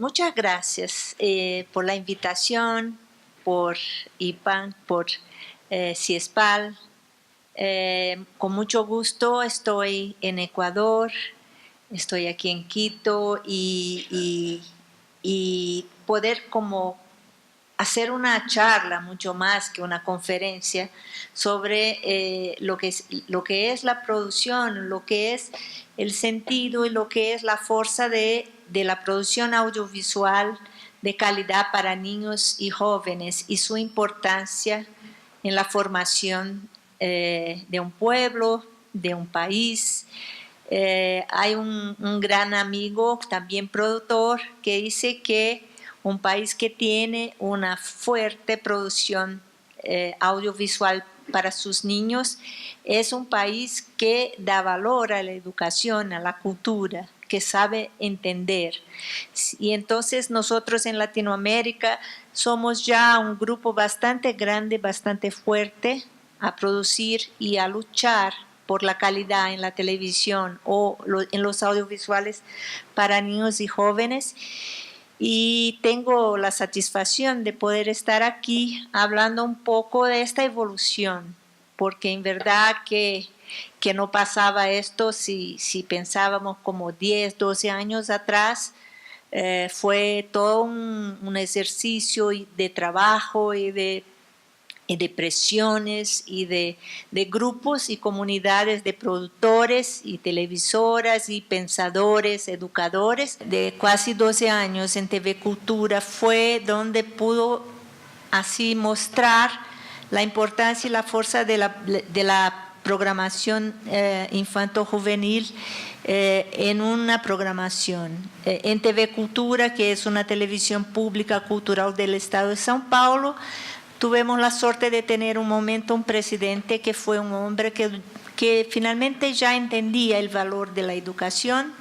Muchas gracias por la invitación, por IPAN, por CIESPAL. Con mucho gusto estoy en Ecuador, estoy aquí en Quito y poder como hacer una charla mucho más que una conferencia sobre lo que es la producción, lo que es el sentido y lo que es la fuerza de la producción audiovisual de calidad para niños y jóvenes y su importancia en la formación de un pueblo, de un país. Hay un gran amigo, también productor, que dice que un país que tiene una fuerte producción audiovisual para sus niños es un país que da valor a la educación, a la cultura, que sabe entender. Y entonces nosotros en Latinoamérica somos ya un grupo bastante grande, bastante fuerte a producir y a luchar por la calidad en la televisión o en los audiovisuales para niños y jóvenes. Y tengo la satisfacción de poder estar aquí hablando un poco de esta evolución, porque en verdad que no pasaba esto si pensábamos como 10, 12 años atrás. Fue todo un ejercicio de trabajo y de presiones y de grupos y comunidades de productores y televisoras y pensadores, educadores. De casi 12 años en TV Cultura fue donde pudo así mostrar la importancia y la fuerza de la programación infanto-juvenil en una programación. En TV Cultura, que es una televisión pública cultural del Estado de São Paulo, tuvimos la suerte de tener un momento un presidente que fue un hombre que finalmente ya entendía el valor de la educación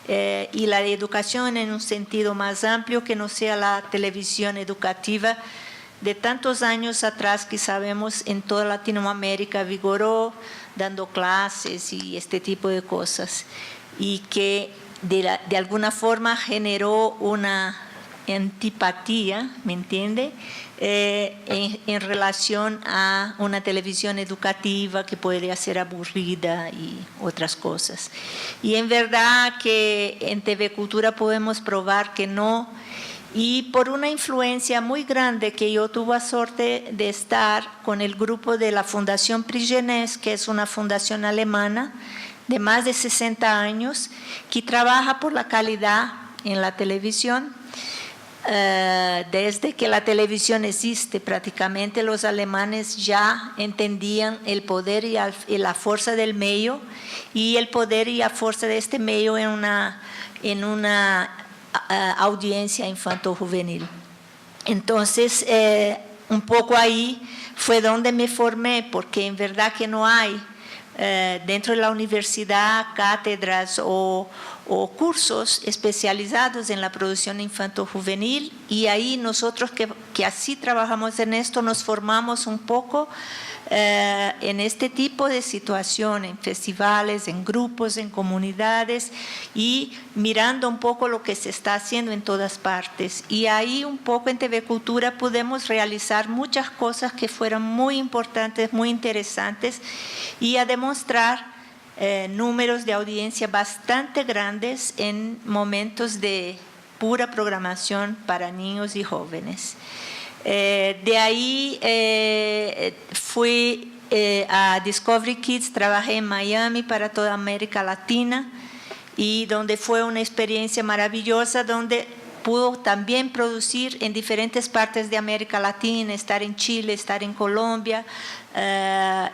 y la educación en un sentido más amplio que no sea la televisión educativa de tantos años atrás que sabemos en toda Latinoamérica vigoró dando clases y este tipo de cosas y que de alguna forma generó una antipatía, ¿me entiende? En relación a una televisión educativa que podría ser aburrida y otras cosas. Y en verdad que en TV Cultura podemos probar que no, y por una influencia muy grande que yo tuve la suerte de estar con el grupo de la Fundación Prix Jeunesse, que es una fundación alemana de más de 60 años, que trabaja por la calidad en la televisión. Desde que la televisión existe prácticamente los alemanes ya entendían el poder y la fuerza del medio y el poder y la fuerza de este medio en una audiencia infanto-juvenil. Entonces, un poco ahí fue donde me formé, porque en verdad que no hay dentro de la universidad cátedras o cursos especializados en la producción infanto-juvenil, y ahí nosotros que así trabajamos en esto nos formamos un poco en este tipo de situación, en festivales, en grupos, en comunidades y mirando un poco lo que se está haciendo en todas partes. Y ahí un poco en TV Cultura pudimos realizar muchas cosas que fueron muy importantes, muy interesantes y a demostrar números de audiencia bastante grandes en momentos de pura programación para niños y jóvenes. De ahí fui a Discovery Kids, trabajé en Miami para toda América Latina y donde fue una experiencia maravillosa, donde pudo también producir en diferentes partes de América Latina, estar en Chile, estar en Colombia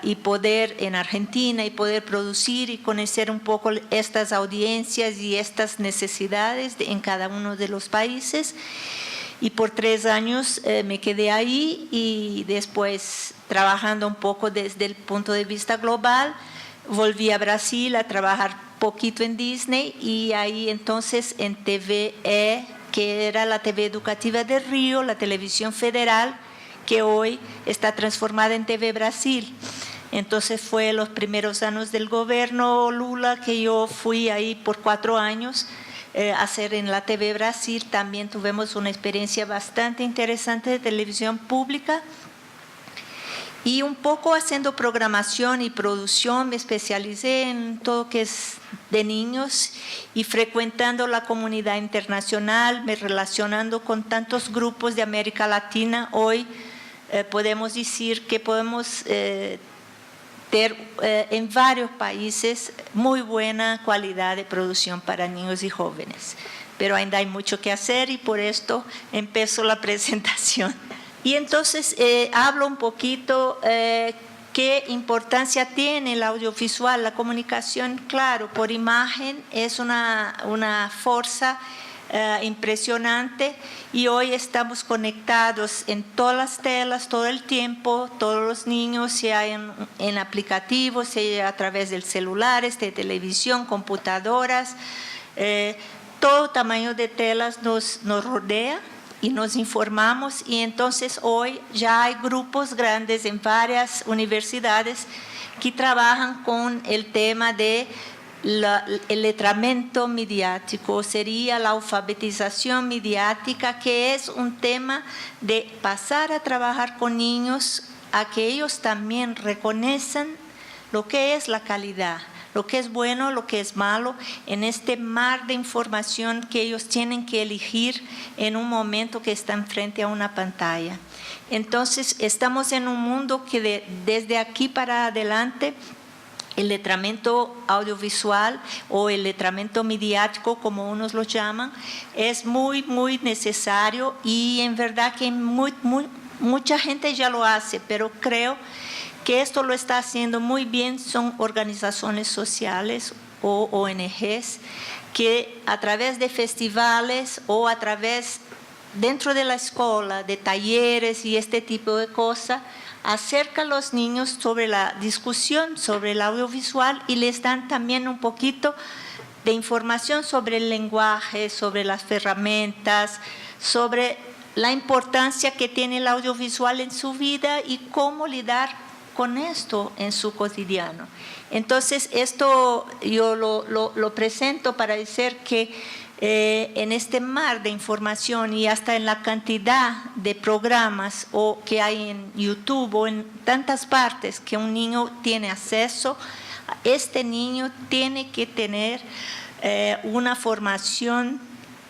y poder en Argentina y poder producir y conocer un poco estas audiencias y estas necesidades en cada uno de los países. Y por 3 años me quedé ahí y después trabajando un poco desde el punto de vista global, volví a Brasil a trabajar poquito en Disney y ahí entonces en TVE, que era la TV educativa de Río, la televisión federal, que hoy está transformada en TV Brasil. Entonces fue los primeros años del gobierno Lula que yo fui ahí por 4 años hacer en la TV Brasil. También tuvimos una experiencia bastante interesante de televisión pública. Y un poco haciendo programación y producción, me especialicé en todo lo que es de niños y frecuentando la comunidad internacional, me relacionando con tantos grupos de América Latina. Hoy podemos decir que podemos tener en varios países muy buena calidad de producción para niños y jóvenes. Pero ainda hay mucho que hacer y por esto empiezo la presentación. Y entonces hablo un poquito qué importancia tiene el audiovisual, la comunicación, claro, por imagen es una fuerza impresionante y hoy estamos conectados en todas las telas todo el tiempo, todos los niños, sea en aplicativos, sea a través de celulares, de televisión, computadoras, todo tamaño de telas nos rodea y nos informamos y entonces hoy ya hay grupos grandes en varias universidades que trabajan con el tema de el letramiento mediático, sería la alfabetización mediática, que es un tema de pasar a trabajar con niños a que ellos también reconozcan lo que es la calidad, lo que es bueno, lo que es malo, en este mar de información que ellos tienen que elegir en un momento que están frente a una pantalla. Entonces, estamos en un mundo que desde aquí para adelante, el letramiento audiovisual o el letramiento mediático, como unos lo llaman, es muy, muy necesario y en verdad que mucha gente ya lo hace, pero creo que esto lo está haciendo muy bien son organizaciones sociales o ONGs que a través de festivales o a través dentro de la escuela, de talleres y este tipo de cosas, acerca a los niños sobre la discusión sobre el audiovisual y les dan también un poquito de información sobre el lenguaje, sobre las herramientas, sobre la importancia que tiene el audiovisual en su vida y cómo lidiar con esto en su cotidiano. Entonces, esto yo lo presento para decir que en este mar de información y hasta en la cantidad de programas que hay en YouTube o en tantas partes que un niño tiene acceso, este niño tiene que tener una formación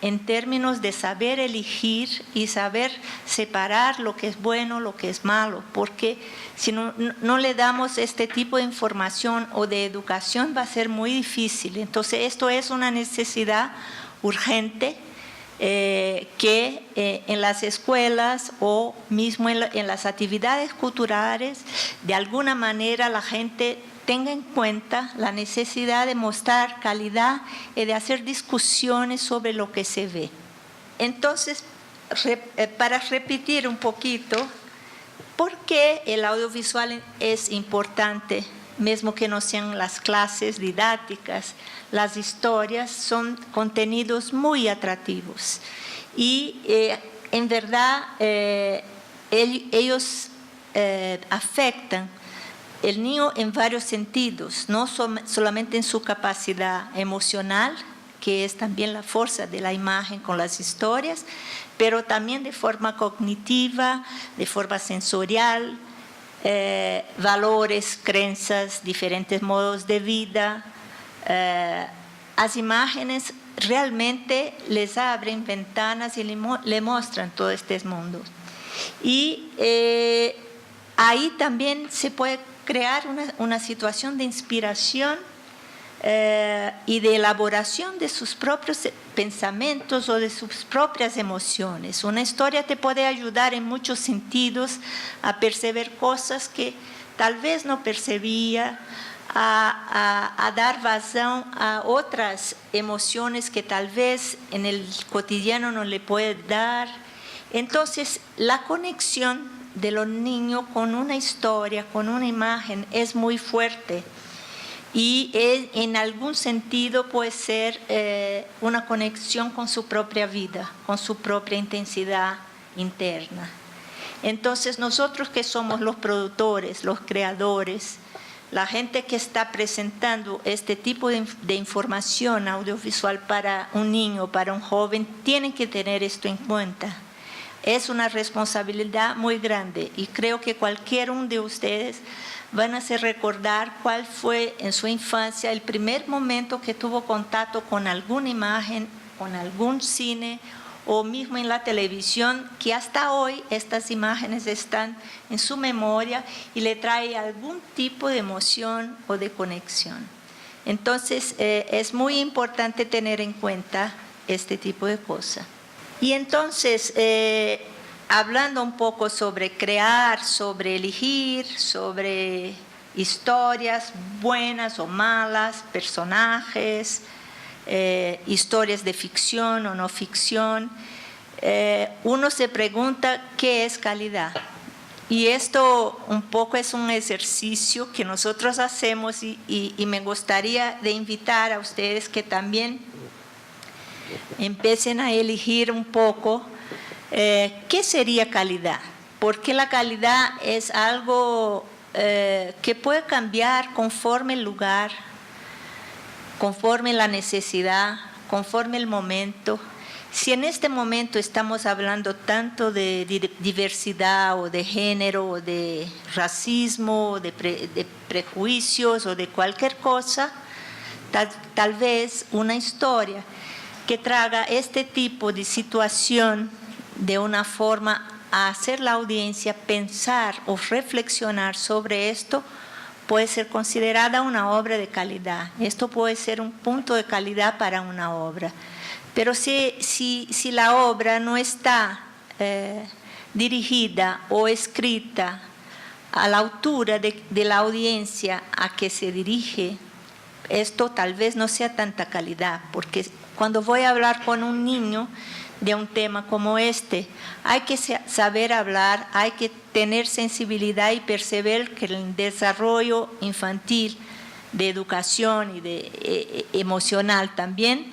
en términos de saber elegir y saber separar lo que es bueno, lo que es malo, porque si no le damos este tipo de información o de educación va a ser muy difícil. Entonces esto es una necesidad urgente que en las escuelas o mismo en las actividades culturales de alguna manera la gente tenga en cuenta la necesidad de mostrar calidad y de hacer discusiones sobre lo que se ve. Entonces, para repetir un poquito, ¿por qué el audiovisual es importante? Mismo que no sean las clases didácticas, las historias son contenidos muy atractivos. Y en verdad ellos afectan el niño en varios sentidos, no solamente en su capacidad emocional, que es también la fuerza de la imagen con las historias, pero también de forma cognitiva, de forma sensorial, valores, creencias, diferentes modos de vida. Las imágenes realmente les abren ventanas y le muestran todo este mundo. Y ahí también se puede crear una situación de inspiración y de elaboración de sus propios pensamientos o de sus propias emociones. Una historia te puede ayudar en muchos sentidos a percibir cosas que tal vez no percibía, a dar razón a otras emociones que tal vez en el cotidiano no le puede dar. Entonces, la conexión de los niños con una historia, con una imagen, es muy fuerte y en algún sentido puede ser una conexión con su propia vida, con su propia intensidad interna. Entonces nosotros que somos los productores, los creadores, la gente que está presentando este tipo de información audiovisual para un niño, para un joven, tienen que tener esto en cuenta. Es una responsabilidad muy grande y creo que cualquier uno de ustedes van a hacer recordar cuál fue en su infancia el primer momento que tuvo contacto con alguna imagen, con algún cine o mismo en la televisión, que hasta hoy estas imágenes están en su memoria y le trae algún tipo de emoción o de conexión. Entonces, es muy importante tener en cuenta este tipo de cosas. Y entonces, hablando un poco sobre crear, sobre elegir, sobre historias buenas o malas, personajes, historias de ficción o no ficción, uno se pregunta qué es calidad. Y esto un poco es un ejercicio que nosotros hacemos y me gustaría de invitar a ustedes que también empiecen a elegir un poco qué sería calidad. Porque la calidad es algo que puede cambiar conforme el lugar, conforme la necesidad, conforme el momento. Si en este momento estamos hablando tanto de diversidad o de género o de racismo, o de prejuicios o de cualquier cosa, tal vez una historia que traiga este tipo de situación de una forma a hacer la audiencia pensar o reflexionar sobre esto, puede ser considerada una obra de calidad. Esto puede ser un punto de calidad para una obra. Pero si la obra no está dirigida o escrita a la altura de la audiencia a que se dirige, esto tal vez no sea tanta calidad, porque cuando voy a hablar con un niño de un tema como este, hay que saber hablar, hay que tener sensibilidad y percibir que el desarrollo infantil de educación y de emocional también,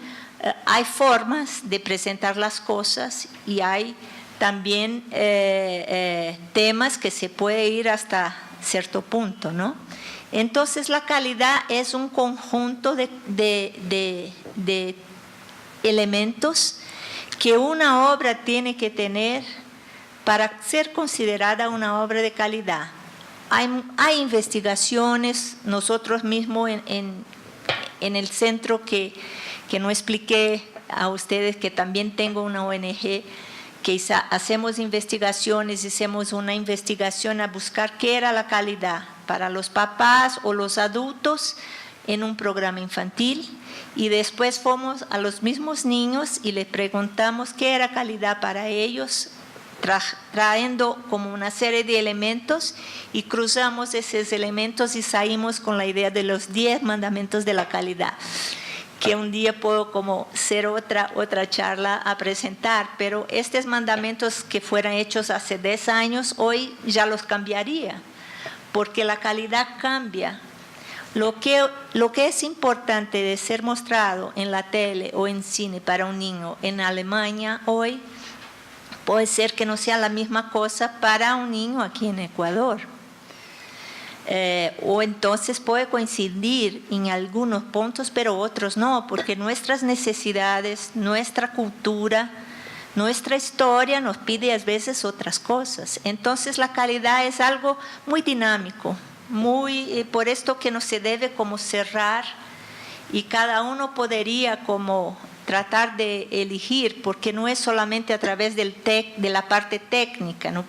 hay formas de presentar las cosas y hay también temas que se puede ir hasta cierto punto, ¿no? Entonces la calidad es un conjunto de elementos que una obra tiene que tener para ser considerada una obra de calidad. Hay investigaciones, nosotros mismos en el centro que no expliqué a ustedes, que también tengo una ONG, que hacemos investigaciones, hicimos una investigación a buscar qué era la calidad para los papás o los adultos en un programa infantil, y después fuimos a los mismos niños y les preguntamos qué era calidad para ellos, trayendo como una serie de elementos y cruzamos esos elementos y salimos con la idea de los 10 mandamientos de la calidad, que un día puedo como ser otra charla a presentar, pero estos mandamientos que fueron hechos hace 10 años, hoy ya los cambiaría, porque la calidad cambia. Lo que es importante de ser mostrado en la tele o en cine para un niño en Alemania hoy, puede ser que no sea la misma cosa para un niño aquí en Ecuador. O entonces puede coincidir en algunos puntos, pero otros no, porque nuestras necesidades, nuestra cultura, nuestra historia nos pide a veces otras cosas. Entonces la calidad es algo muy dinámico, por esto que no se debe como cerrar y cada uno podría como tratar de elegir, porque no es solamente a través de la parte técnica, no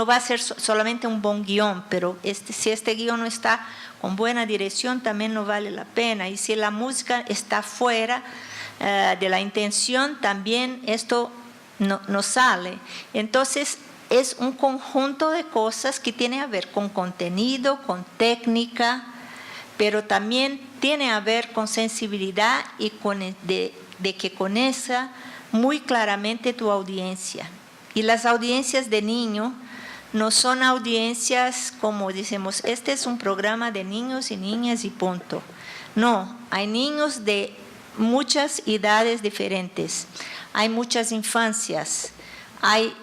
va a ser solamente un buen guión, pero si este guión no está con buena dirección también no vale la pena, y si la música está fuera de la intención también esto no sale. Entonces es un conjunto de cosas que tiene a ver con contenido, con técnica, pero también tiene a ver con sensibilidad y de que conozca muy claramente tu audiencia. Y las audiencias de niños no son audiencias como decimos, este es un programa de niños y niñas y punto. No, hay niños de muchas edades diferentes, hay muchas infancias, hay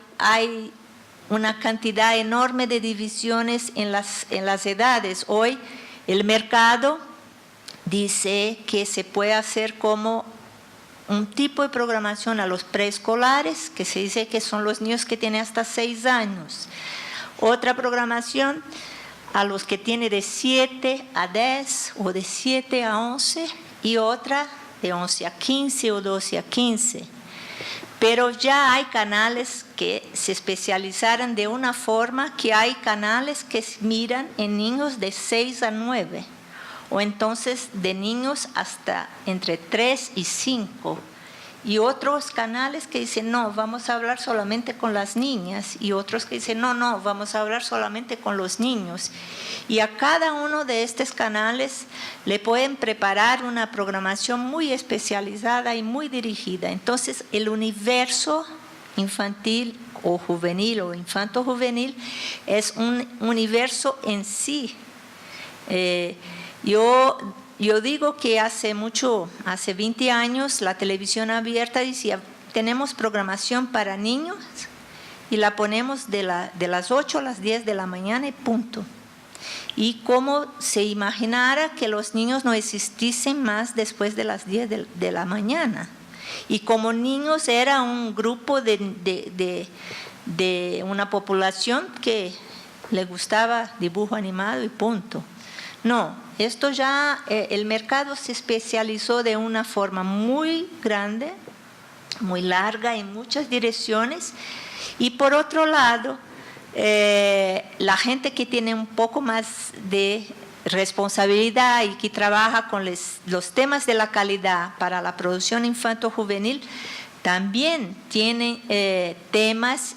una cantidad enorme de divisiones en las edades. Hoy el mercado dice que se puede hacer como un tipo de programación a los preescolares, que se dice que son los niños que tienen hasta 6 años. Otra programación a los que tienen de 7 a 10 o de 7 a 11 y otra de 11 a 15 o 12 a 15. Pero ya hay canales que se especializaron de una forma que hay canales que miran en niños de 6 a 9 o entonces de niños hasta entre 3 y 5. Y otros canales que dicen, no, vamos a hablar solamente con las niñas. Y otros que dicen, no, vamos a hablar solamente con los niños. Y a cada uno de estos canales le pueden preparar una programación muy especializada y muy dirigida. Entonces, el universo infantil o juvenil o infanto-juvenil es un universo en sí. Yo digo que hace 20 años, la televisión abierta decía, tenemos programación para niños y la ponemos de las 8 a las 10 de la mañana y punto. Y como se imaginara que los niños no existiesen más después de las 10 de la mañana. Y como niños era un grupo de una población que le gustaba dibujo animado y punto. No, esto ya, el mercado se especializó de una forma muy grande, muy larga, en muchas direcciones. Y por otro lado, la gente que tiene un poco más de responsabilidad y que trabaja con los temas de la calidad para la producción infanto-juvenil, también tiene temas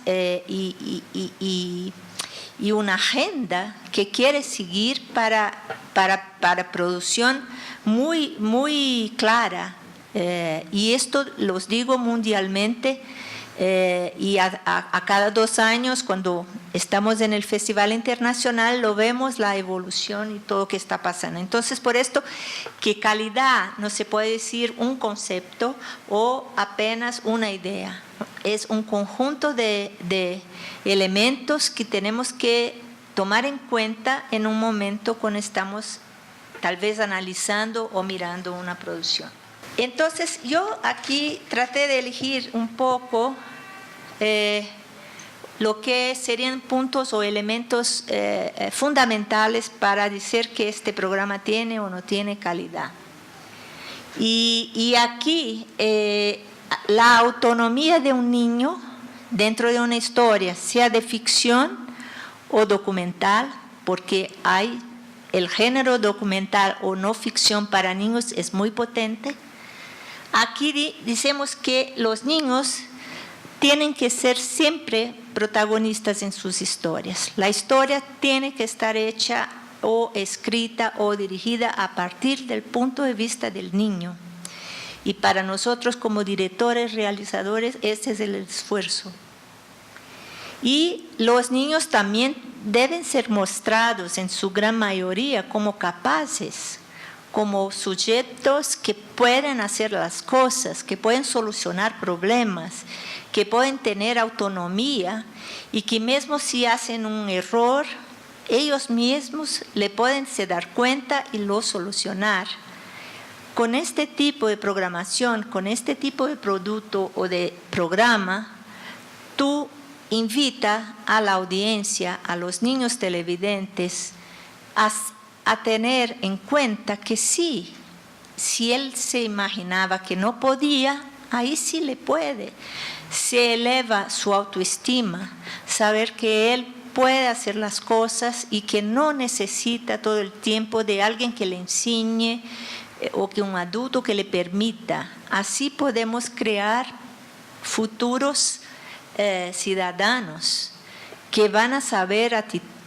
y una agenda que quiere seguir para producción muy, muy clara. Y esto los digo mundialmente, y a cada 2 años, cuando estamos en el Festival Internacional, lo vemos la evolución y todo lo que está pasando. Entonces, por esto, que calidad no se puede decir un concepto o apenas una idea. Es un conjunto de elementos que tenemos que tomar en cuenta en un momento cuando estamos tal vez analizando o mirando una producción. Entonces, yo aquí traté de elegir un poco lo que serían puntos o elementos fundamentales para decir que este programa tiene o no tiene calidad. Y aquí la autonomía de un niño dentro de una historia, sea de ficción o documental, porque hay el género documental o no ficción para niños es muy potente. Aquí decimos que los niños tienen que ser siempre protagonistas en sus historias. La historia tiene que estar hecha o escrita o dirigida a partir del punto de vista del niño. Y para nosotros como directores, realizadores, ese es el esfuerzo. Y los niños también deben ser mostrados en su gran mayoría como capaces, como sujetos que pueden hacer las cosas, que pueden solucionar problemas, que pueden tener autonomía y que mismo si hacen un error, ellos mismos le pueden se dar cuenta y lo solucionar. Con este tipo de programación, con este tipo de producto o de programa, tú invitas a la audiencia, a los niños televidentes, a tener en cuenta que sí, si él se imaginaba que no podía, ahí sí le puede. Se eleva su autoestima, saber que él puede hacer las cosas y que no necesita todo el tiempo de alguien que le enseñe o que un adulto que le permita. Así podemos crear futuros ciudadanos que van a saber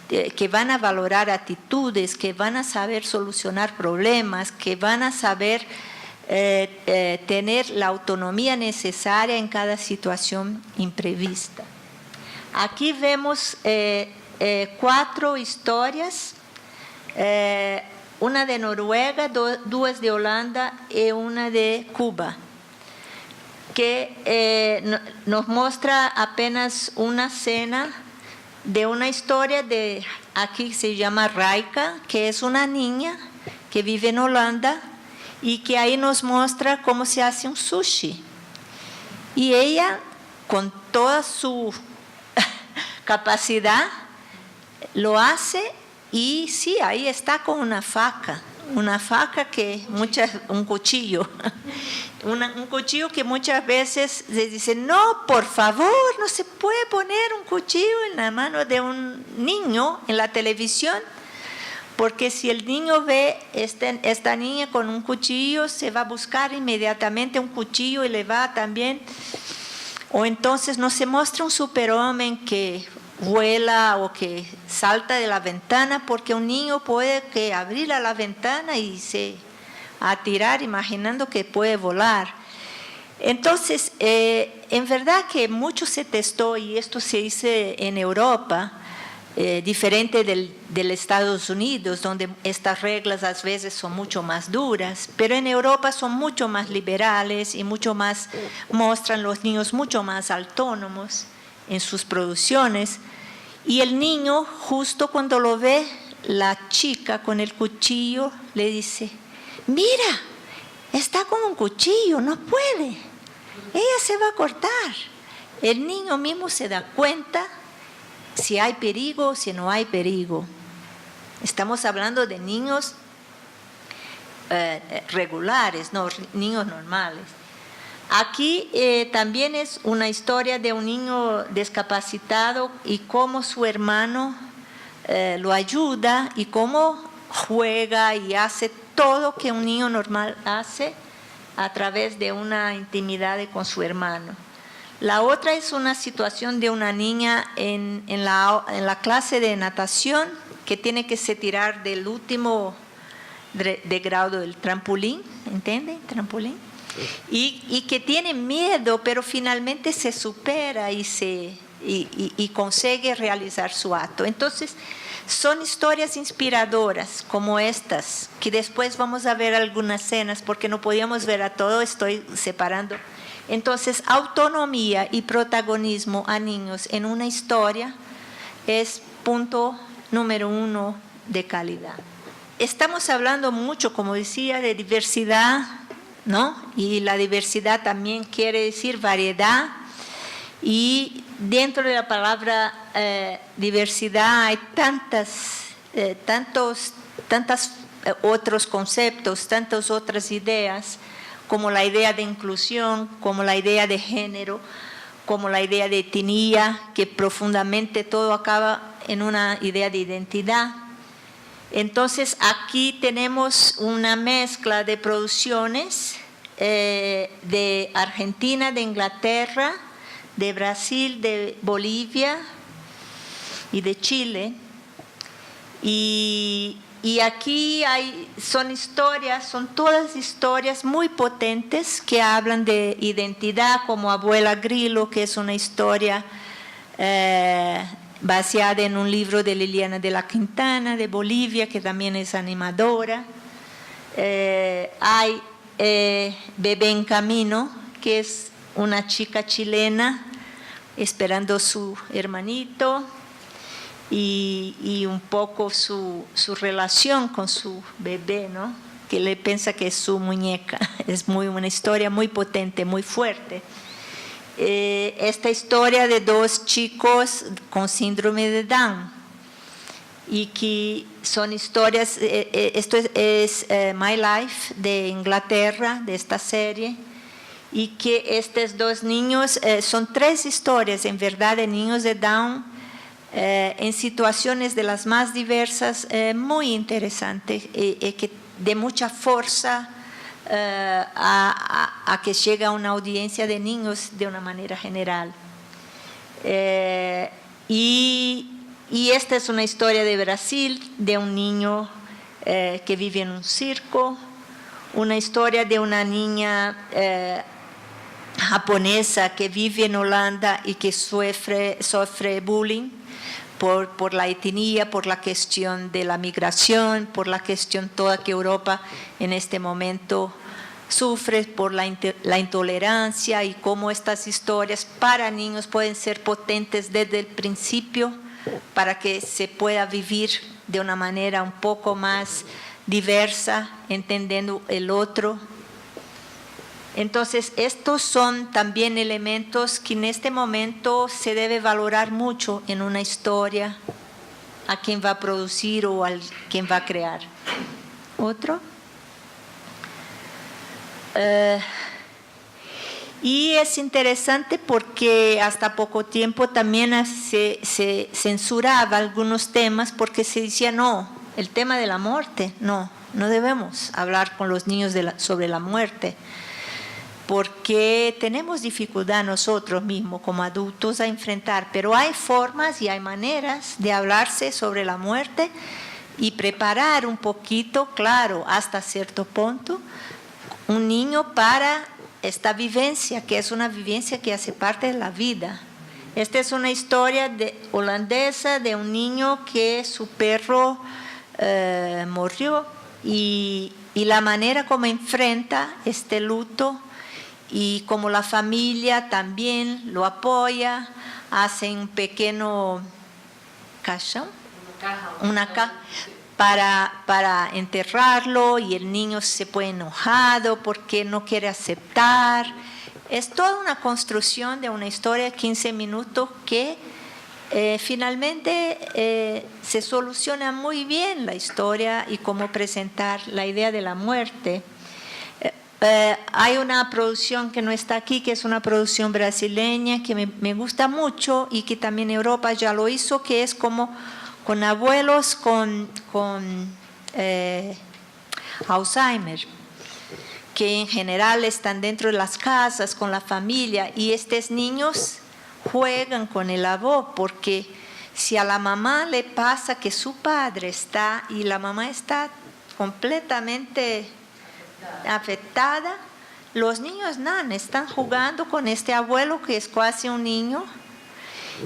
que van a valorar actitudes, que van a saber solucionar problemas, que van a saber tener la autonomía necesaria en cada situación imprevista. Aquí vemos 4 historias, una de Noruega, 2 de Holanda y una de Cuba, que nos muestra apenas una escena de una historia de, aquí se llama Raika, que es una niña que vive en Holanda y que ahí nos muestra cómo se hace un sushi. Y ella, con toda su capacidad, lo hace y sí, ahí está con una faca que un cuchillo, un cuchillo que muchas veces se dice, no, por favor, no se puede poner un cuchillo en la mano de un niño en la televisión, porque si el niño ve esta niña con un cuchillo, se va a buscar inmediatamente un cuchillo y le va también, o entonces no se muestra un superhombre que vuela o que salta de la ventana, porque un niño puede que abrir la ventana y se atirar imaginando que puede volar. Entonces, en verdad que mucho se testó, y esto se dice en Europa, diferente del Estados Unidos, donde estas reglas a veces son mucho más duras, pero en Europa son mucho más liberales y mucho más, muestran los niños mucho más autónomos en sus producciones. Y el niño, justo cuando lo ve, la chica con el cuchillo le dice, mira, está con un cuchillo, no puede, ella se va a cortar. El niño mismo se da cuenta si hay peligro o si no hay peligro. Estamos hablando de niños regulares, no niños normales. Aquí también es una historia de un niño discapacitado y cómo su hermano lo ayuda y cómo juega y hace todo que un niño normal hace a través de una intimidad con su hermano. La otra es una situación de una niña en la clase de natación que tiene que se tirar del último de grado del trampolín, ¿entiende? Trampolín. Y que tiene miedo, pero finalmente se supera y consigue realizar su acto. Entonces, son historias inspiradoras como estas, que después vamos a ver algunas escenas, porque no podíamos ver a todo, estoy separando. Entonces, autonomía y protagonismo a niños en una historia es punto número 1 de calidad. Estamos hablando mucho, como decía, de diversidad, ¿no? Y la diversidad también quiere decir variedad, y dentro de la palabra diversidad hay tantos otros conceptos, tantas otras ideas, como la idea de inclusión, como la idea de género, como la idea de etnia, que profundamente todo acaba en una idea de identidad. Entonces, aquí tenemos una mezcla de producciones de Argentina, de Inglaterra, de Brasil, de Bolivia y de Chile. Y aquí son todas historias muy potentes que hablan de identidad, como Abuela Grillo, que es una historia basada en un libro de Liliana de la Quintana, de Bolivia, que también es animadora. Hay Bebé en Camino, que es una chica chilena esperando su hermanito, y un poco su relación con su bebé, ¿no? Que le piensa que es su muñeca. Es una historia muy potente, muy fuerte. Esta historia de dos chicos con síndrome de Down, y que son historias, esto es My Life de Inglaterra, de esta serie, y que estos dos niños, son 3 historias en verdad de niños de Down, en situaciones de las más diversas, muy interesantes, que de mucha fuerza a que llega a una audiencia de niños de una manera general. Y esta es una historia de Brasil, de un niño que vive en un circo, una historia de una niña japonesa que vive en Holanda y que sufre bullying por la etnia, por la cuestión de la migración, por la cuestión toda que Europa en este momento sufre, por la intolerancia, y cómo estas historias para niños pueden ser potentes desde el principio para que se pueda vivir de una manera un poco más diversa, entendiendo el otro. Entonces, estos son también elementos que en este momento se debe valorar mucho en una historia, a quien va a producir o a quien va a crear. ¿Otro? Y es interesante porque hasta poco tiempo también se censuraba algunos temas porque se decía, no, el tema de la muerte, no debemos hablar con los niños sobre la muerte, porque tenemos dificultad nosotros mismos como adultos a enfrentar, pero hay formas y hay maneras de hablarse sobre la muerte y preparar un poquito, claro, hasta cierto punto, un niño para esta vivencia, que es una vivencia que hace parte de la vida. Esta es una historia holandesa de un niño que su perro murió y la manera como enfrenta este luto y como la familia también lo apoya, hacen un pequeño caixão, una caja para enterrarlo, y el niño se pone enojado porque no quiere aceptar. Es toda una construcción de una historia de 15 minutos que finalmente se soluciona muy bien la historia y cómo presentar la idea de la muerte. Hay una producción que no está aquí, que es una producción brasileña que me gusta mucho y que también Europa ya lo hizo, que es como con abuelos con Alzheimer, que en general están dentro de las casas con la familia, y estos niños juegan con el abuelo, porque si a la mamá le pasa que su padre está y la mamá está completamente afectada, los niños están jugando con este abuelo que es casi un niño,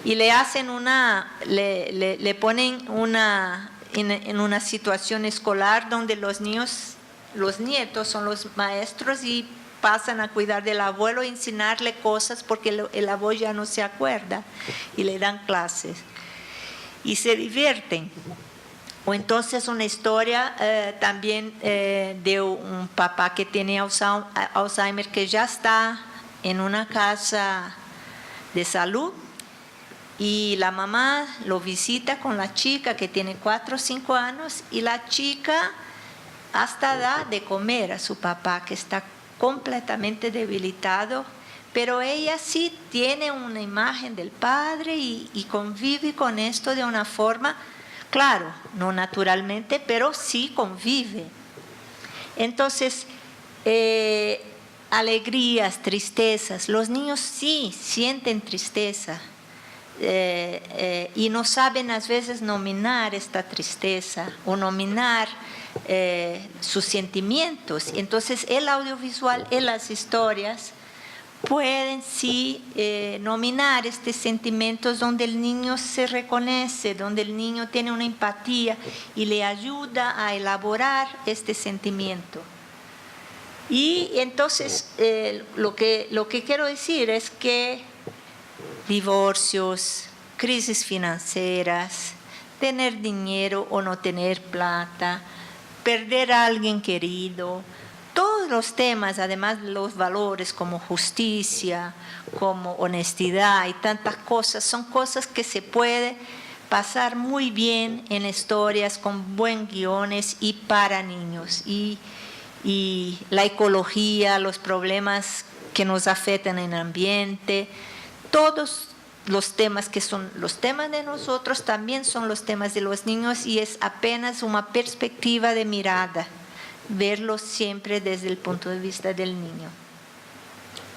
y le hacen le ponen en una situación escolar donde los nietos son los maestros y pasan a cuidar del abuelo e enseñarle cosas porque el abuelo ya no se acuerda, y le dan clases y se divierten. O entonces una historia también de un papá que tiene Alzheimer, que ya está en una casa de salud, y la mamá lo visita con la chica que tiene 4 o 5 años, y la chica hasta da de comer a su papá, que está completamente debilitado, pero ella sí tiene una imagen del padre y convive con esto de una forma, claro, no naturalmente, pero sí convive. Entonces, alegrías, tristezas, los niños sí sienten tristeza, y no saben a veces nominar esta tristeza o nominar sus sentimientos. Entonces el audiovisual y las historias pueden sí nominar estos sentimientos, donde el niño se reconoce, donde el niño tiene una empatía y le ayuda a elaborar este sentimiento. Y entonces lo que quiero decir es que divorcios, crisis financieras, tener dinero o no tener plata, perder a alguien querido, todos los temas, además de los valores como justicia, como honestidad y tantas cosas, son cosas que se puede pasar muy bien en historias con buen guiones y para niños. Y la ecología, los problemas que nos afectan en el ambiente, todos los temas que son los temas de nosotros también son los temas de los niños, y es apenas una perspectiva de mirada, verlos siempre desde el punto de vista del niño.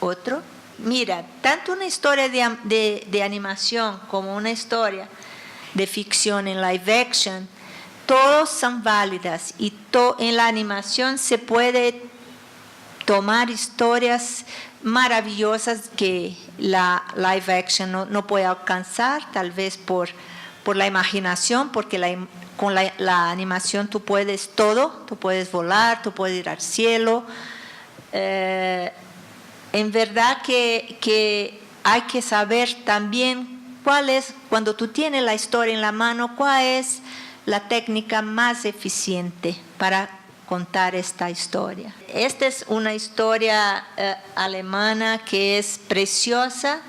Otro, mira, tanto una historia de animación como una historia de ficción en live action, todos son válidas, y en la animación se puede tomar historias maravillosas que la live action no puede alcanzar, tal vez por la imaginación, porque con la animación tú puedes todo, tú puedes volar, tú puedes ir al cielo. En verdad que hay que saber también cuál es, cuando tú tienes la historia en la mano, cuál es la técnica más eficiente para contar esta historia. Esta es una historia alemana que es preciosa,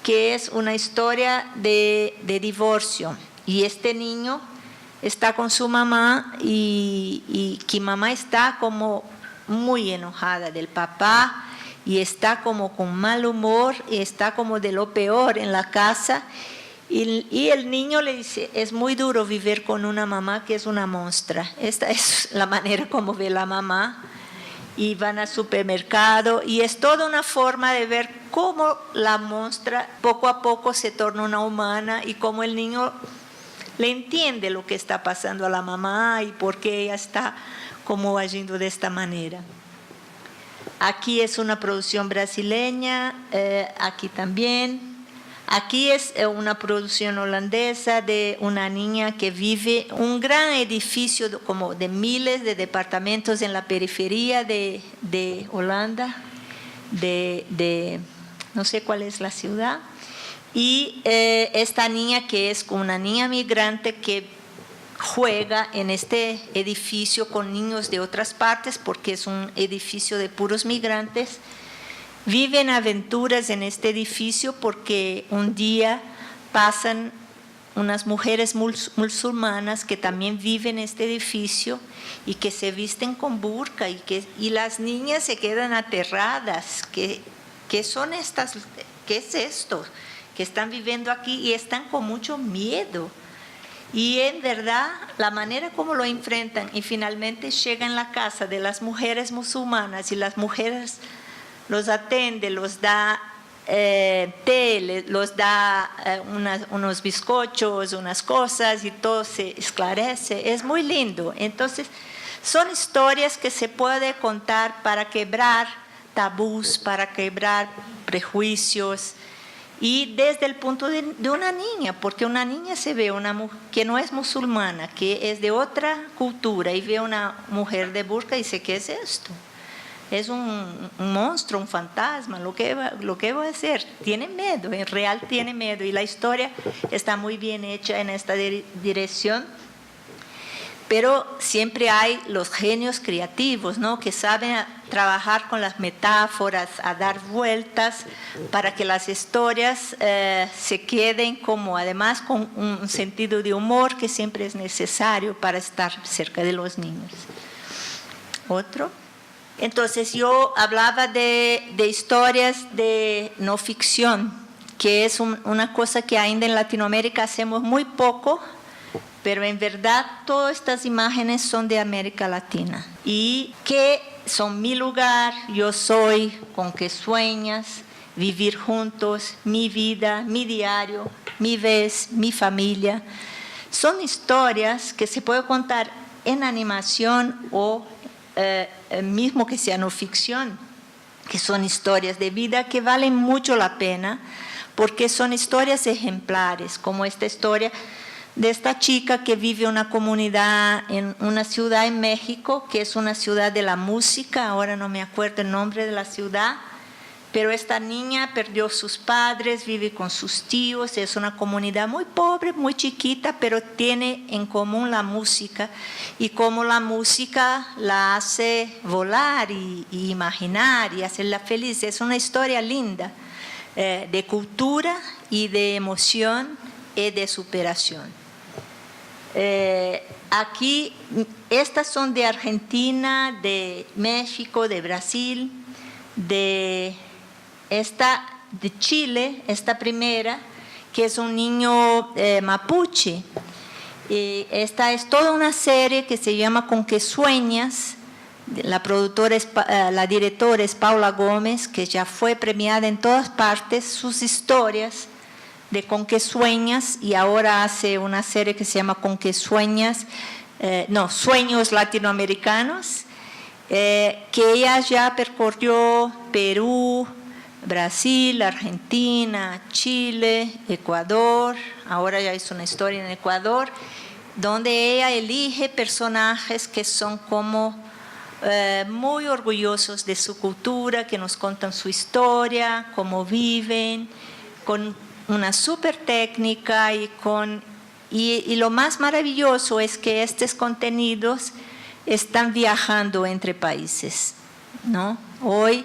que es una historia de divorcio. Y este niño está con su mamá y que mamá está como muy enojada del papá y está como con mal humor y está como de lo peor en la casa. Y el niño le dice, es muy duro vivir con una mamá que es una monstrua. Esta es la manera como ve la mamá. Y van al supermercado y es toda una forma de ver cómo la monstrua poco a poco se torna una humana y cómo el niño le entiende lo que está pasando a la mamá y por qué ella está como agiendo de esta manera. Aquí es una producción brasileña, aquí también. Aquí es una producción holandesa de una niña que vive un gran edificio como de miles de departamentos en la periferia de Holanda, no sé cuál es la ciudad. Y esta niña que es una niña migrante que juega en este edificio con niños de otras partes porque es un edificio de puros migrantes. Viven aventuras en este edificio porque un día pasan unas mujeres musulmanas que también viven en este edificio y que se visten con burka y las niñas se quedan aterradas. ¿Qué son estas? ¿Qué es esto? Que están viviendo aquí y están con mucho miedo. Y en verdad, la manera como lo enfrentan y finalmente llegan a la casa de las mujeres musulmanas y las mujeres los atiende, los da té, los da unos bizcochos, unas cosas y todo se esclarece. Es muy lindo. Entonces, son historias que se puede contar para quebrar tabús, para quebrar prejuicios y desde el punto de una niña, porque una niña se ve una mujer que no es musulmana, que es de otra cultura y ve una mujer de burka y dice, ¿qué es esto? Es un monstruo, un fantasma, lo que va a hacer. Tiene miedo, en real tiene miedo. Y la historia está muy bien hecha en esta dirección. Pero siempre hay los genios creativos, ¿no? Que saben trabajar con las metáforas, a dar vueltas para que las historias se queden como, además, con un sentido de humor que siempre es necesario para estar cerca de los niños. Otro. Entonces yo hablaba de historias de no ficción, que es una cosa que ainda en Latinoamérica hacemos muy poco, pero en verdad todas estas imágenes son de América Latina y que son mi lugar, yo soy, con que sueñas, vivir juntos, mi vida, mi diario, mi vez, mi familia. Son historias que se pueden contar en animación o mismo que sea no ficción, que son historias de vida que valen mucho la pena porque son historias ejemplares, como esta historia de esta chica que vive en una comunidad en una ciudad en México, que es una ciudad de la música, ahora no me acuerdo el nombre de la ciudad, pero esta niña perdió sus padres, vive con sus tíos, es una comunidad muy pobre, muy chiquita, pero tiene en común la música y cómo la música la hace volar y imaginar y hacerla feliz. Es una historia linda de cultura y de emoción y de superación. Aquí, estas son de Argentina, de México, de Brasil, de Chile, esta primera, que es un niño mapuche. Esta es toda una serie que se llama Con que sueñas. La directora es Paula Gómez, que ya fue premiada en todas partes. Sus historias de Con que sueñas, y ahora hace una serie que se llama Con que sueñas, Sueños Latinoamericanos, que ella ya percorrió Perú, Brasil, Argentina, Chile, Ecuador, ahora ya hizo una historia en Ecuador, donde ella elige personajes que son como muy orgullosos de su cultura, que nos cuentan su historia, cómo viven, con una súper técnica y lo más maravilloso es que estos contenidos están viajando entre países, ¿no? Hoy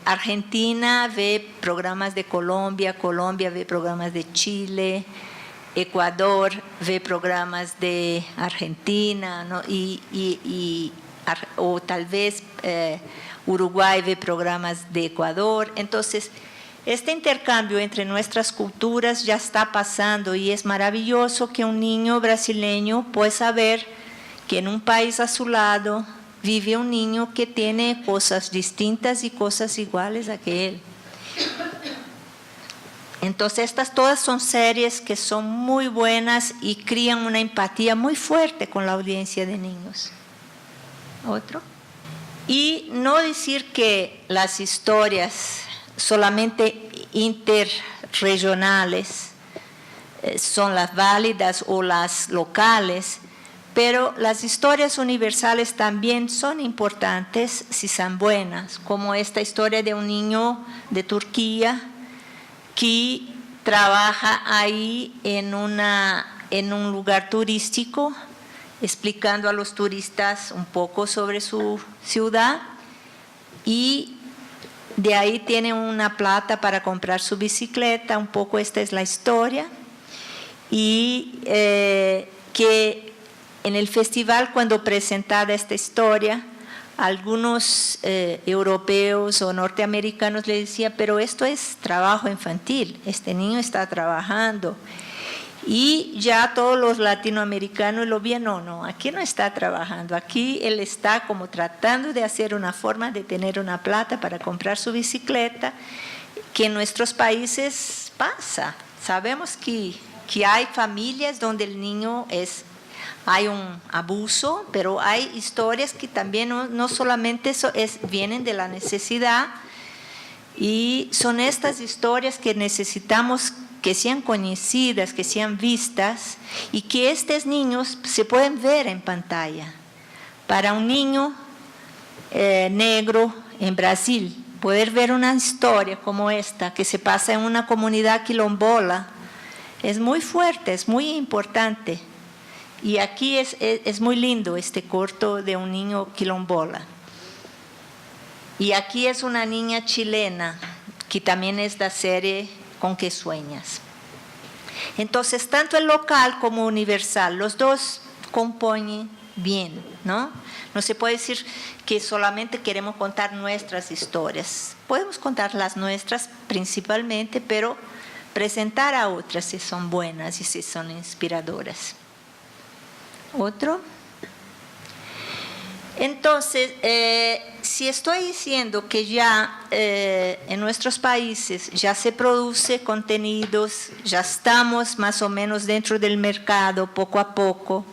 Argentina ve programas de Colombia, Colombia ve programas de Chile, Ecuador ve programas de Argentina, ¿no? O tal vez Uruguay ve programas de Ecuador. Entonces, este intercambio entre nuestras culturas ya está pasando y es maravilloso que un niño brasileño pueda saber que en un país a su lado vive un niño que tiene cosas distintas y cosas iguales a que él. Entonces, estas todas son series que son muy buenas y crían una empatía muy fuerte con la audiencia de niños. Otro. Y no decir que las historias solamente interregionales son las válidas o las locales, pero las historias universales también son importantes si son buenas, como esta historia de un niño de Turquía que trabaja ahí en un lugar turístico, explicando a los turistas un poco sobre su ciudad, y de ahí tiene una plata para comprar su bicicleta. Un poco esta es la historia. Y que en el festival, cuando presentada esta historia, algunos europeos o norteamericanos le decían, pero esto es trabajo infantil, este niño está trabajando. Y ya todos los latinoamericanos lo vieron, no, aquí no está trabajando, aquí él está como tratando de hacer una forma de tener una plata para comprar su bicicleta, que en nuestros países pasa. Sabemos que hay familias donde el niño hay un abuso, pero hay historias que también no solamente vienen de la necesidad, y son estas historias que necesitamos que sean conocidas, que sean vistas, y que estos niños se pueden ver en pantalla. Para un niño negro en Brasil, poder ver una historia como esta, que se pasa en una comunidad quilombola, es muy fuerte, es muy importante. Y aquí es muy lindo este corto de un niño quilombola. Y aquí es una niña chilena, que también es la serie Con qué sueñas. Entonces, tanto el local como universal, los dos componen bien, ¿no? No se puede decir que solamente queremos contar nuestras historias. Podemos contar las nuestras principalmente, pero presentar a otras si son buenas y si son inspiradoras. Otro. Entonces, si estoy diciendo que ya en nuestros países ya se produce contenidos, ya estamos más o menos dentro del mercado poco a poco,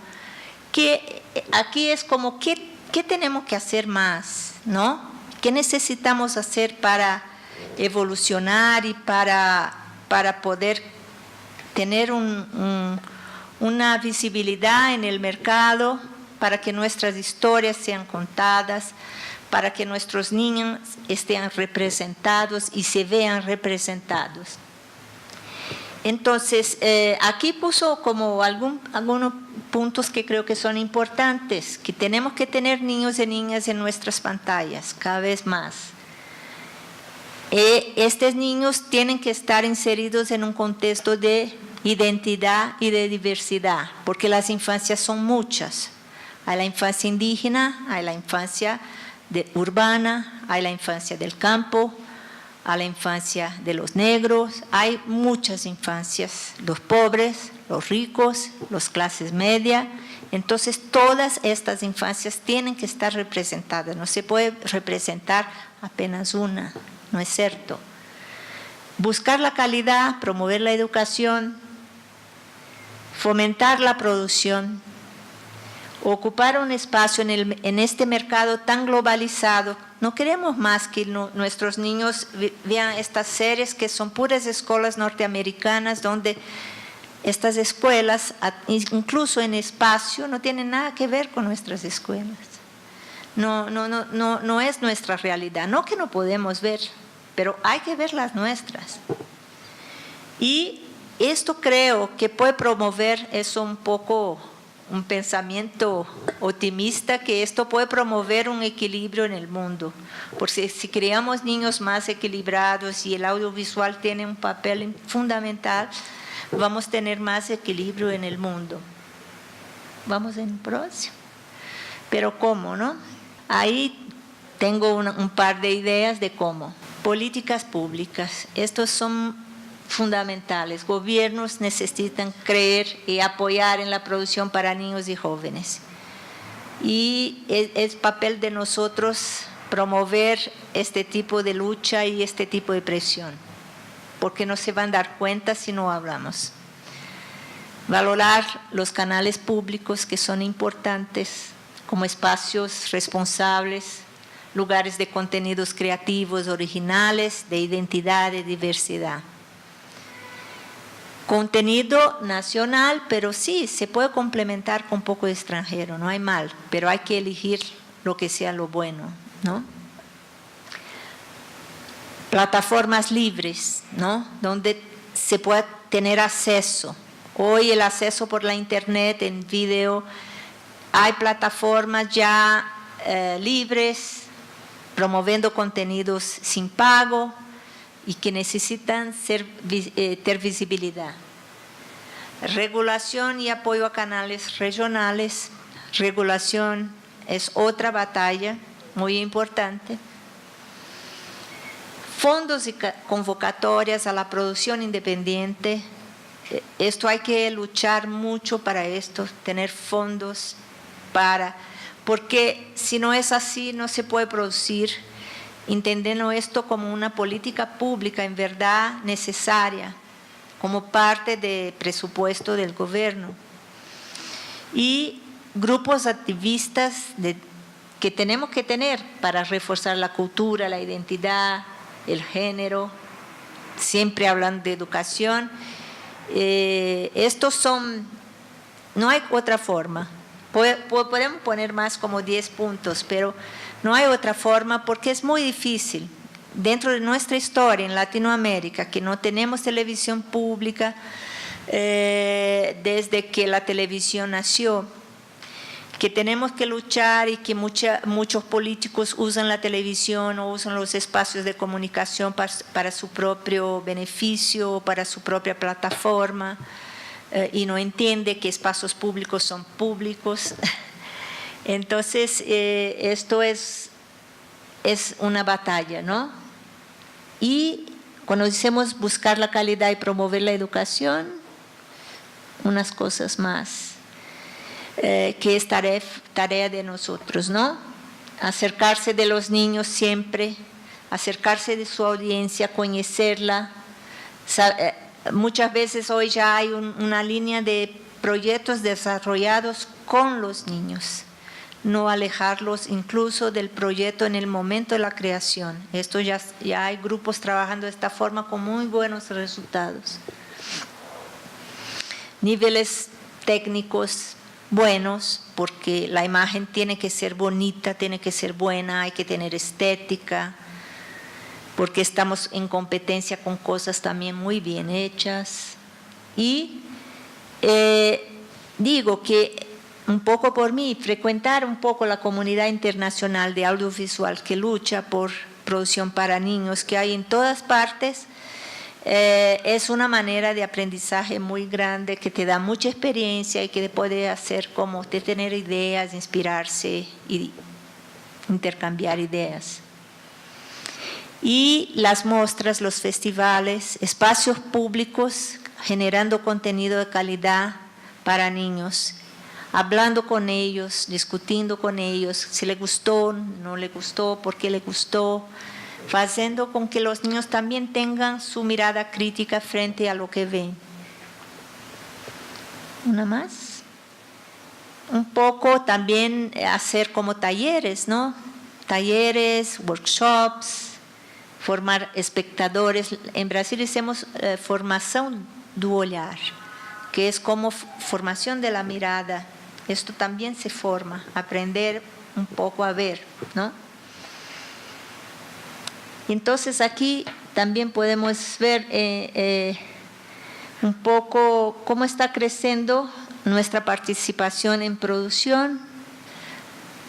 que aquí es como, ¿qué tenemos que hacer más? ¿No? ¿Qué necesitamos hacer para evolucionar y para poder tener una visibilidad en el mercado, para que nuestras historias sean contadas, para que nuestros niños estén representados y se vean representados? Entonces, aquí puso como algunos puntos que creo que son importantes, que tenemos que tener niños y niñas en nuestras pantallas cada vez más. Estos niños tienen que estar inseridos en un contexto de identidad y de diversidad, porque las infancias son muchas. Hay la infancia indígena, hay la infancia urbana, hay la infancia del campo, hay la infancia de los negros, hay muchas infancias, los pobres, los ricos, las clases medias. Entonces, todas estas infancias tienen que estar representadas, no se puede representar apenas una, ¿no es cierto? Buscar la calidad, promover la educación, fomentar la producción, ocupar un espacio en este mercado tan globalizado. No queremos más que nuestros niños vean estas series que son puras escuelas norteamericanas, donde estas escuelas, incluso en espacio, no tienen nada que ver con nuestras escuelas. No es nuestra realidad. No que no podemos ver, pero hay que ver las nuestras. Y esto creo que puede promover, es un poco un pensamiento optimista, que esto puede promover un equilibrio en el mundo. Porque si creamos niños más equilibrados y el audiovisual tiene un papel fundamental, vamos a tener más equilibrio en el mundo. Vamos en el próximo. Pero ¿cómo, no? Ahí tengo un par de ideas de cómo. Políticas públicas. Estos son fundamentales. Gobiernos necesitan creer y apoyar en la producción para niños y jóvenes. Y es papel de nosotros promover este tipo de lucha y este tipo de presión, porque no se van a dar cuenta si no hablamos. Valorar los canales públicos, que son importantes, como espacios responsables, lugares de contenidos creativos, originales, de identidad, de diversidad. Contenido nacional, pero sí, se puede complementar con un poco de extranjero, no hay mal, pero hay que elegir lo que sea lo bueno, ¿no? Plataformas libres, ¿no? Donde se pueda tener acceso. Hoy el acceso por la internet, en video, hay plataformas ya libres, promoviendo contenidos sin pago, y que necesitan tener visibilidad. Regulación y apoyo a canales regionales. Regulación es otra batalla muy importante. Fondos y convocatorias a la producción independiente. Esto hay que luchar mucho para esto, tener fondos porque si no es así no se puede producir. Entendiendo esto como una política pública en verdad necesaria, como parte del presupuesto del gobierno. Y grupos activistas que tenemos que tener para reforzar la cultura, la identidad, el género, siempre hablando de educación. Estos son, no hay otra forma. Podemos poner más como 10 puntos, pero no hay otra forma porque es muy difícil. Dentro de nuestra historia en Latinoamérica, que no tenemos televisión pública desde que la televisión nació, que tenemos que luchar y que muchos políticos usan la televisión o usan los espacios de comunicación para su propio beneficio, para su propia plataforma, y no entiende que espacios públicos son públicos. Entonces, esto es una batalla, ¿no? Y cuando decimos buscar la calidad y promover la educación, unas cosas más, que es tarea de nosotros, ¿no? Acercarse de los niños siempre, acercarse de su audiencia, conocerla. Muchas veces hoy ya hay una línea de proyectos desarrollados con los niños, no alejarlos incluso del proyecto en el momento de la creación. Esto ya hay grupos trabajando de esta forma con muy buenos resultados. Niveles técnicos buenos, porque la imagen tiene que ser bonita, tiene que ser buena, hay que tener estética, porque estamos en competencia con cosas también muy bien hechas. Y digo que un poco por mí, frecuentar un poco la comunidad internacional de audiovisual que lucha por producción para niños, que hay en todas partes, es una manera de aprendizaje muy grande que te da mucha experiencia y que te puede hacer como de tener ideas, inspirarse y intercambiar ideas. Y las muestras, los festivales, espacios públicos generando contenido de calidad para niños, hablando con ellos, discutiendo con ellos, si les gustó, no les gustó, por qué les gustó, haciendo con que los niños también tengan su mirada crítica frente a lo que ven. ¿Una más? Un poco también hacer como talleres, ¿no? Talleres, workshops, formar espectadores. En Brasil hacemos formación do olhar, que es como formación de la mirada. Esto también se forma, aprender un poco a ver, ¿no? Entonces aquí también podemos ver un poco cómo está creciendo nuestra participación en producción.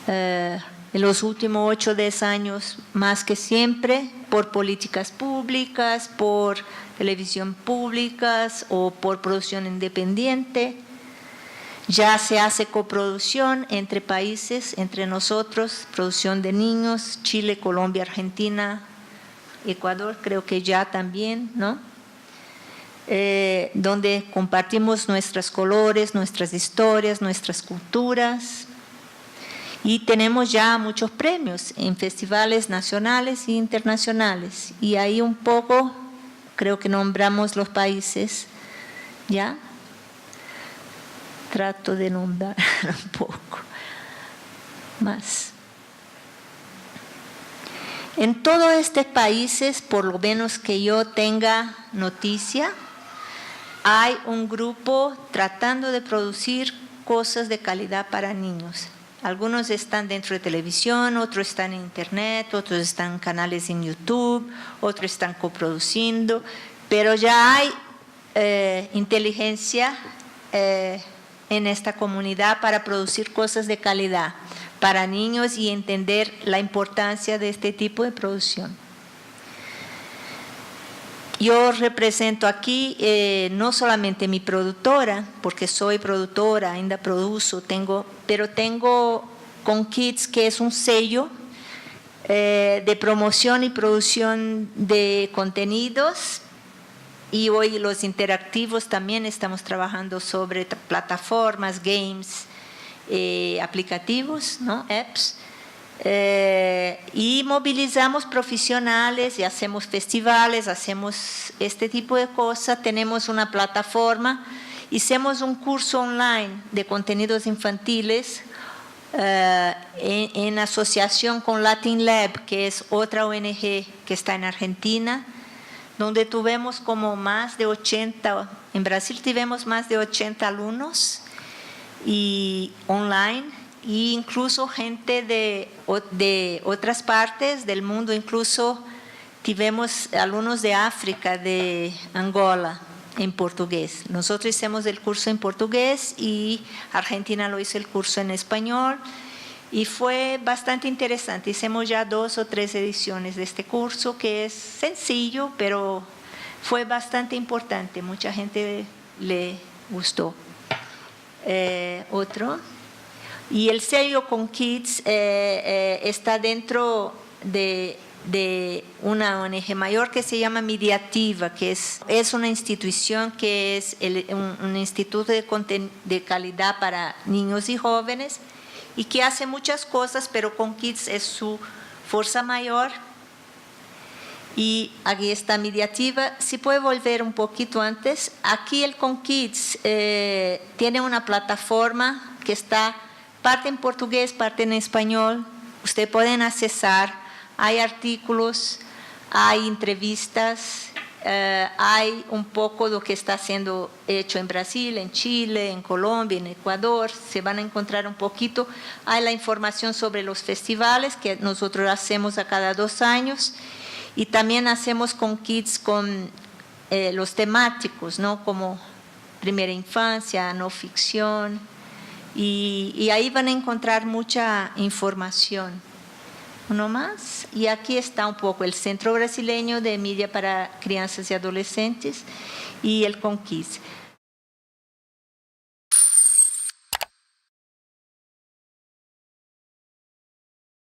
En los últimos 8 o 10 años, más que siempre, por políticas públicas, por televisión públicas o por producción independiente. Ya se hace coproducción entre países, entre nosotros, producción de niños, Chile, Colombia, Argentina, Ecuador, creo que ya también, ¿no? Donde compartimos nuestros colores, nuestras historias, nuestras culturas. Y tenemos ya muchos premios en festivales nacionales e internacionales. Y ahí un poco, creo que nombramos los países, ¿ya? Trato de nombrar un poco más. En todos estos países, por lo menos que yo tenga noticia, hay un grupo tratando de producir cosas de calidad para niños. Algunos están dentro de televisión, otros están en internet, otros están en canales en YouTube, otros están coproduciendo, pero ya hay inteligencia en esta comunidad para producir cosas de calidad para niños y entender la importancia de este tipo de producción. Yo represento aquí no solamente mi productora, porque soy productora, ainda produzo, pero tengo con Kids, que es un sello de promoción y producción de contenidos, y hoy los interactivos también estamos trabajando sobre plataformas, games, aplicativos, ¿no? Apps. Y movilizamos profesionales y hacemos festivales, hacemos este tipo de cosas. Tenemos una plataforma, hicimos un curso online de contenidos infantiles en asociación con Latin Lab, que es otra ONG que está en Argentina, donde tuvimos como más de 80, en Brasil tuvimos más de 80 alumnos y online, e incluso gente de otras partes del mundo, incluso tuvimos alumnos de África, de Angola, en portugués. Nosotros hicimos el curso en portugués y Argentina lo hizo el curso en español y fue bastante interesante. Hicimos ya 2 o 3 ediciones de este curso, que es sencillo, pero fue bastante importante. Mucha gente le gustó. Otro. Y el sello con Kids está dentro de una ONG mayor que se llama Mediativa, que es una institución que es un instituto de calidad para niños y jóvenes y que hace muchas cosas, pero con Kids es su fuerza mayor. Y aquí está Mediativa. Si puede volver un poquito antes, aquí el Con Kids tiene una plataforma que está parte en portugués, parte en español. Ustedes pueden accesar, hay artículos, hay entrevistas, hay un poco de lo que está siendo hecho en Brasil, en Chile, en Colombia, en Ecuador. Se van a encontrar un poquito. Hay la información sobre los festivales que nosotros hacemos a cada 2 años. Y también hacemos con Kids con los temáticos, ¿no? Como primera infancia, no ficción. Y ahí van a encontrar mucha información. Uno más. Y aquí está un poco el Centro Brasileño de Mídia para Crianças y Adolescentes y el Con Kids.